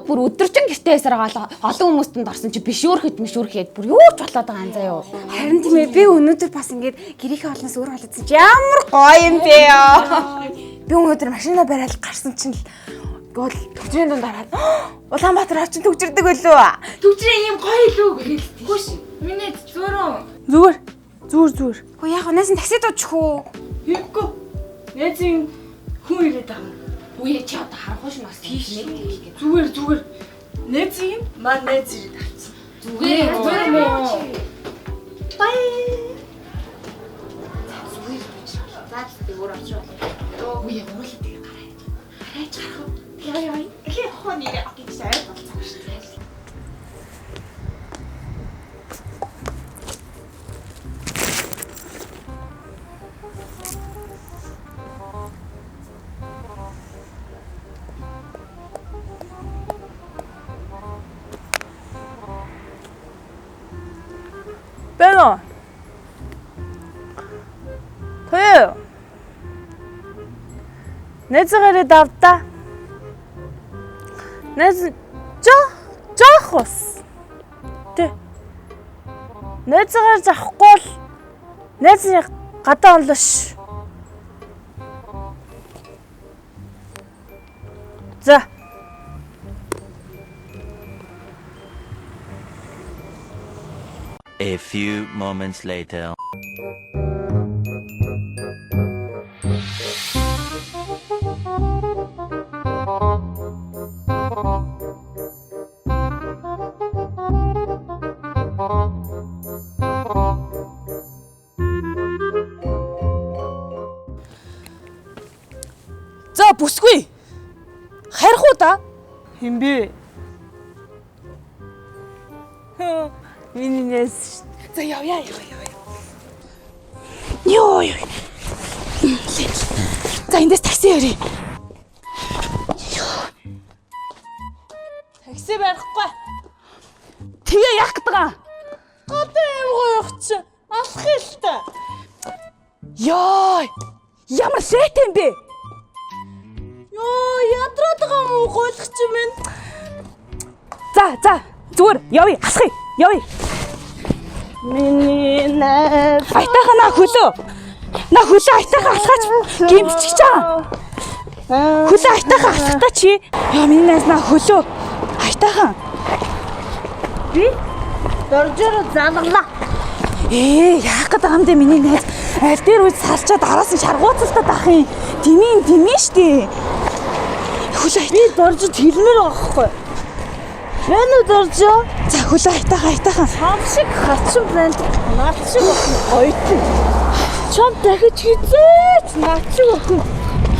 бүр өдөржин гэртээ эсрэгаал олон хүмүүстэн дорсон чи бишүүрхэд бүр юу ч болоод байгаа юм заяа. Харин тийм ээ би өнөөдөр бас ингээд гэрийнхээ олноос өөр болоод чи ямар гоё юм бэ яа. Би өнөөдөр машина бариад гарсан чинь л гол төвчрийн дунд хараад Улаанбаатар очин төвчрдэг байлоо. Төвчрийн юм гоё илүү гэлээ. Хөөш. Миний зөөрөө. Зүгээр. Хөө яг нээс нь такси дуучих уу? Хийхгүй. Нээзийн хүн ирээд байгаа. Үе чи одоо харахгүй ш нас тийш нэг. Зүгээр. Нээзийн маань нээз ирээд авчихсан. Зүгээр мөө. Бай. Зүгээр. Заач би өөр очиж болоо. Үе урлаа тэгээ гараа. Гараач гарах. Яа. Эхлээ хоо нэрээ гэж сайд болцсон шүү дээ. Бэно. Тоё. Нэзгэрэ давта. Нэз жоохос. Тэ. Нэзгэр захгүй л нэзний гадаа онлош. За. A few moments later. За бүсгүй. Харих уу да? Хэмбэ? Миний нэс. За явъя. Йоо. За эндээс такси өрье. Такси барихгүй. Тэгээ яах гэдэг юм? Гадаа юм гоёх чи. Алах юм л та. Йоо. Ямар шэт юм бэ? Йоо, ядраад байгаа юм уу гойлох чи минь. За. Зүгээр явъя. Асхий. Явъя. Миний нэс. Айтайхан на хөлөө. На хөлөө айтайхан алхаач гимтчих чаа. Хөлөө айтайхан алхахтаа чи. Яа миний нэс на хөлөө. Айтайхан. Би дөржөөр залглаа. Яах гэдэг юм бэ миний нэс? Аль дээр үз салчаад араас нь шаргууцалтаад ах юм. Димэн штий. Хөлөө би дөржөд хэлмээр байхгүй. Мэн дөржөө. За хөлөө айтайхан. Сам шиг хачин брэнд наад шиг гоётэн. Чам дахиж хизээч наад шиг охин.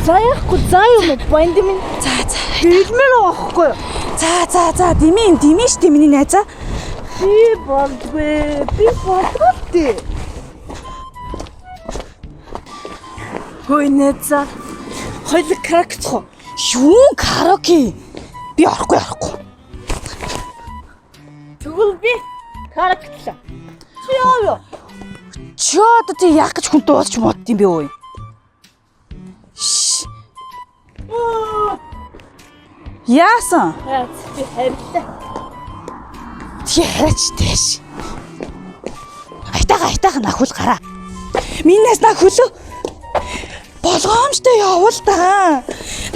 Заяахгүй заа юм банд минь. За хэлмээр байхгүй. За димэн штий миний найзаа. Би болдгүй. Би болдгүй. Хөөе найзаа. Хоёул каракцоо. Юу караоке? Би орохгүй. Тэгвэл би каракцаа. Чи яа? Чи одоо тий яах гэж хүн дуулж мод юм бэ өө? Яасан? Би хайрлаа. Тий хайрч дэш. Айтайхан нахвал гараа. Минээс на хөлөө. Болгоомжтой явуул та.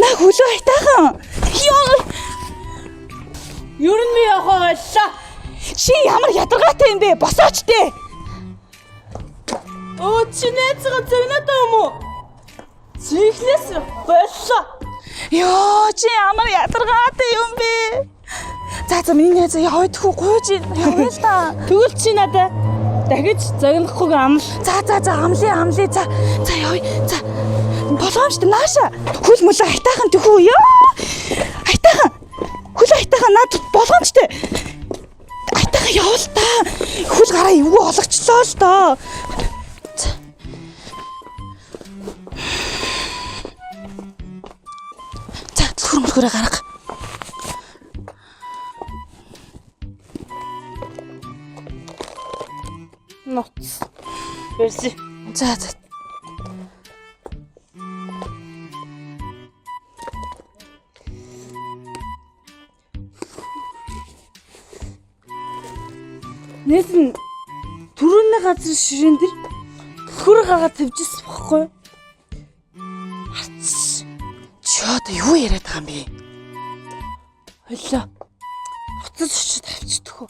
На хөлөө айтайхан. Юу нь яхаа боллоо. Чи ямар ядаргаатай юм бэ? Босооч дээ. Чи нээцгээ зэгнээд юм уу? Зиглээс боллоо. Ёо, чи ямар ядаргаатай юм бэ? За миний нээц яваадгүй гуйж явъя л та. Тэгвэл чи надаа дахиж загнахгүй амл. За амлий. За явъя. За болгоомжтой нааша. Хөл мөлөө айтайхан төхөө ёо. Айтайхан. Хөл айтайхан надад болгоомжтой. Айтайхан явал та. Хөл гараа эвгүй олгочлоо л доо. За хөрмөлгөрөө гарга. Ноц. Берси. За. Нээс нь түрүүний газар ширээн дээр хөр гаргаад тавьчихсан байхгүй юу? Чи одоо юу яриад байгаа юм бэ? Хойлоо. Буцаж очиж тавьчихдаг уу?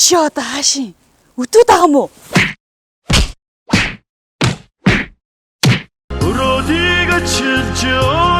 Чи одоо хаашийн өдөөд байгаа юм уу? Родига чилчээ